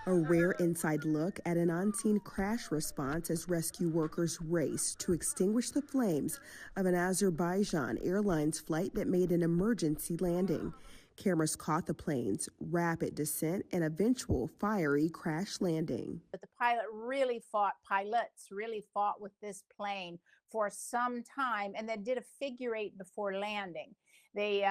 A rare inside look at an on-scene crash response as rescue workers race to extinguish the flames of an Azerbaijan Airlines flight that made an emergency landing. Cameras caught the plane's rapid descent and eventual fiery crash landing. But the pilots really fought with this plane for some time and then did a figure eight before landing. They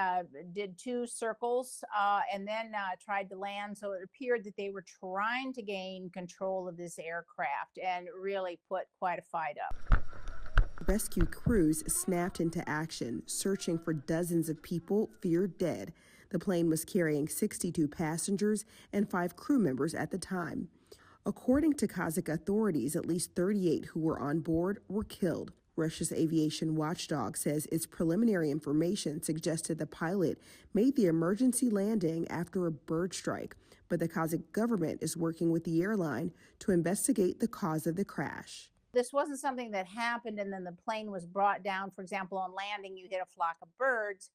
did 2 circles and then tried to land. So it appeared that they were trying to gain control of this aircraft and really put quite a fight up. Rescue crews snapped into action, searching for dozens of people feared dead. The plane was carrying 62 passengers and 5 crew members at the time. According to Kazakh authorities, at least 38 who were on board were killed. Russia's aviation watchdog says its preliminary information suggested the pilot made the emergency landing after a bird strike, but the Kazakh government is working with the airline to investigate the cause of the crash. This wasn't something that happened and then the plane was brought down. For example, on landing, you hit a flock of birds.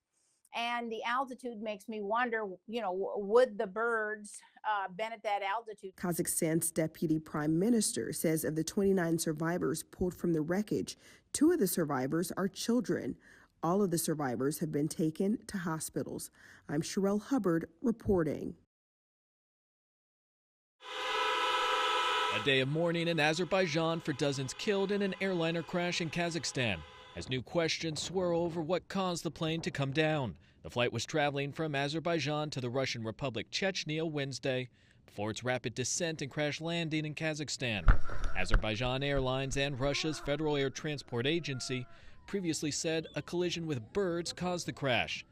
And the altitude makes me wonder, would the birds been at that altitude? Kazakhstan's deputy prime minister says of the 29 survivors pulled from the wreckage, 2 of the survivors are children. All of the survivors have been taken to hospitals. I'm Sherelle Hubbard reporting. A day of mourning in Azerbaijan for dozens killed in an airliner crash in Kazakhstan, as new questions swirl over what caused the plane to come down. The flight was traveling from Azerbaijan to the Russian Republic Chechnya Wednesday before its rapid descent and crash landing in Kazakhstan. Azerbaijan Airlines and Russia's Federal Air Transport Agency previously said a collision with birds caused the crash.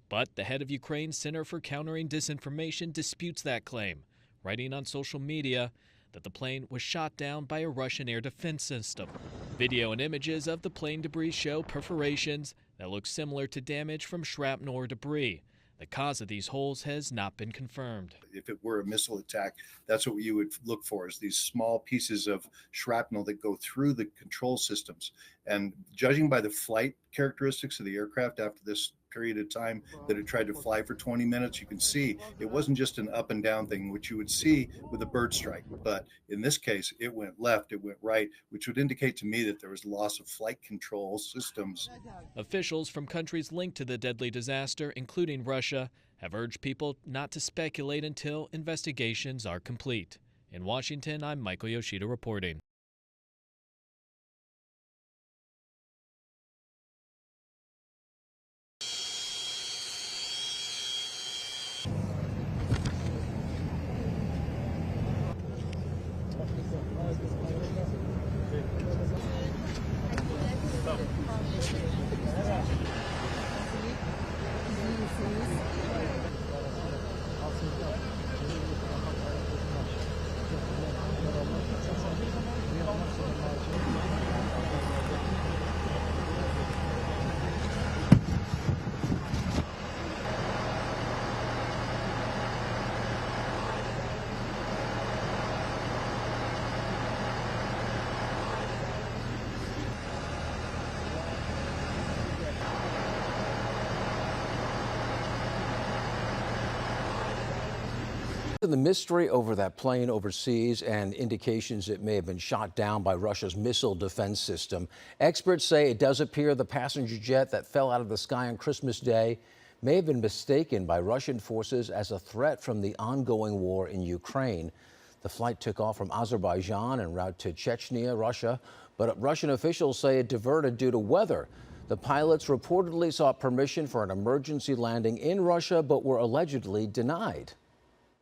But the head of Ukraine's Center for Countering Disinformation disputes that claim, writing on social media that the plane was shot down by a Russian air defense system. Video and images of the plane debris show perforations that look similar to damage from shrapnel or debris. The cause of these holes has not been confirmed. If it were a missile attack, that's what you would look for, is these small pieces of shrapnel that go through the control systems. And judging by the flight characteristics of the aircraft after this period of time that it tried to fly for 20 minutes, you can see it wasn't just an up and down thing, which you would see with a bird strike. But in this case, it went left, it went right, which would indicate to me that there was loss of flight control systems. Officials from countries linked to the deadly disaster, including Russia, have urged people not to speculate until investigations are complete. In Washington, I'm Michael Yoshida reporting. The mystery over that plane overseas and indications it may have been shot down by Russia's missile defense system. Experts say it does appear the passenger jet that fell out of the sky on Christmas Day may have been mistaken by Russian forces as a threat from the ongoing war in Ukraine. The flight took off from Azerbaijan en route to Chechnya, Russia, but Russian officials say it diverted due to weather. The pilots reportedly sought permission for an emergency landing in Russia, but were allegedly denied.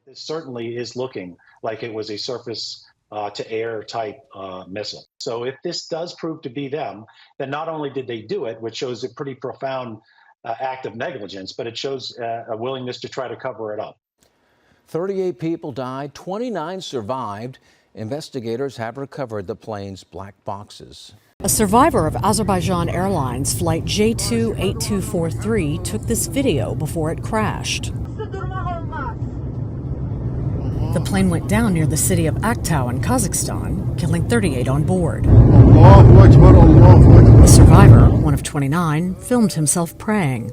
It certainly is looking like it was a surface to air type missile. So if this does prove to be them, then not only did they do it, which shows a pretty profound act of negligence, but it shows a willingness to try to cover it up. 38 people died, 29 survived. Investigators have recovered the plane's black boxes. A survivor of Azerbaijan Airlines flight J28243 took this video before it crashed. The plane went down near the city of Aktau in Kazakhstan, killing 38 on board. The survivor, one of 29, filmed himself praying.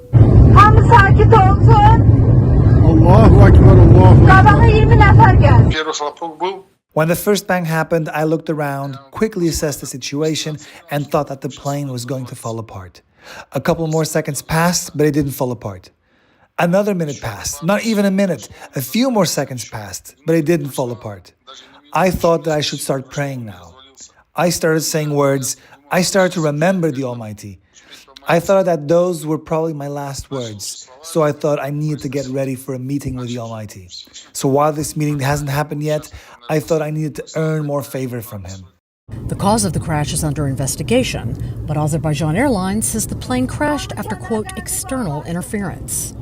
When the first bang happened, I looked around, quickly assessed the situation, and thought that the plane was going to fall apart. A couple more seconds passed, but it didn't fall apart. Another minute passed, not even a minute. A few more seconds passed, but it didn't fall apart. I thought that I should start praying now. I started saying words. I started to remember the Almighty. I thought that those were probably my last words, so I thought I needed to get ready for a meeting with the Almighty. So while this meeting hasn't happened yet, I thought I needed to earn more favor from Him. The cause of the crash is under investigation, but Azerbaijan Airlines says the plane crashed after, quote, external interference.